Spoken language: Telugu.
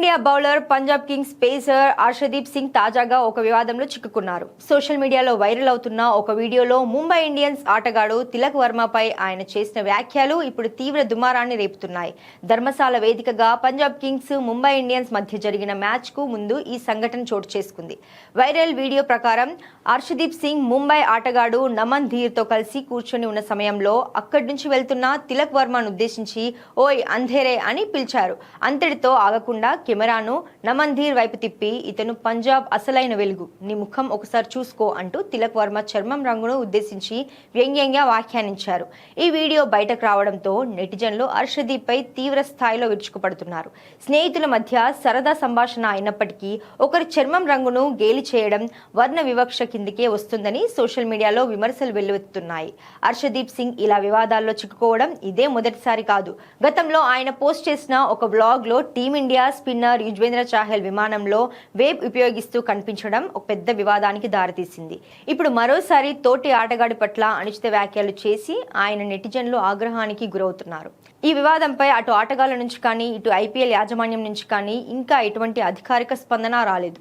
Team India bowler Punjab Kings pacer Harshdeep Singh తాజాగా ఒక వివాదంలో చిక్కుకున్నారు. సోషల్ మీడియాలో వైరల్ అవుతున్న ఒక వీడియోలో ముంబై ఇండియన్స్ ఆటగాడు తిలక్ వర్మపై ఆయన చేసిన వ్యాఖ్యలు ఇప్పుడు తీవ్ర దుమారాన్ని రేపుతున్నాయి. ధర్మశాల వేదికగా పంజాబ్ కింగ్స్ ముంబై ఇండియన్స్ మధ్య జరిగిన మ్యాచ్ కు ముందు ఈ సంఘటన చోటు చేసుకుంది. వైరల్ వీడియో ప్రకారం హర్షదీప్ సింగ్ ముంబై ఆటగాడు నమన్ ధీర్ తో కలిసి కూర్చొని ఉన్న సమయంలో అక్కడి నుంచి వెళ్తున్న తిలక్ వర్మను ఉద్దేశించి ఓయ్ అంధేరే అని పిలిచారు. అంతటితో ఆగకుండా కెమెరాను నమన్ ధీర్ వైపు తిప్పి ఇతను పంజాబ్ అసలైన వెలుగు, నీ ముఖం ఒకసారి చూసుకో అంటూ తిలక్ వర్మ చర్మం రంగును ఉద్దేశించి వ్యంగ్యంగా వ్యాఖ్యానించారు. ఈ వీడియో బయటకు రావడంతో నెటిజన్లు హర్షదీప్ పై తీవ్ర స్థాయిలో విరుచుకుపడుతున్నారు. స్నేహితుల మధ్య సరదా సంభాషణ అయినప్పటికీ ఒకరి చర్మం రంగును గేలి చేయడం వర్ణ వివక్ష కిందికే వస్తుందని సోషల్ మీడియాలో విమర్శలు వెల్లువెత్తుతున్నాయి. హర్షదీప్ సింగ్ ఇలా వివాదాల్లో చిక్కుకోవడం ఇదే మొదటిసారి కాదు. గతంలో ఆయన పోస్ట్ చేసిన ఒక బ్లాగ్ లో టీమిండియా స్పిన్నర్ యుజ్వేంద్ర చాహల్ విమానంలో వేవ్ ఉపయోగిస్తూ కనిపించడం ఒక పెద్ద వివాదానికి దారితీసింది. ఇప్పుడు మరోసారి తోటి ఆటగాడి పట్ల అనుచిత వ్యాఖ్యలు చేసి ఆయన నెటిజన్లు ఆగ్రహానికి గురవుతున్నారు. ఈ వివాదంపై అటు ఆటగాళ్ల నుంచి కానీ ఇటు ఐపీఎల్ యాజమాన్యం నుంచి కానీ ఇంకా ఎటువంటి అధికారిక స్పందన రాలేదు.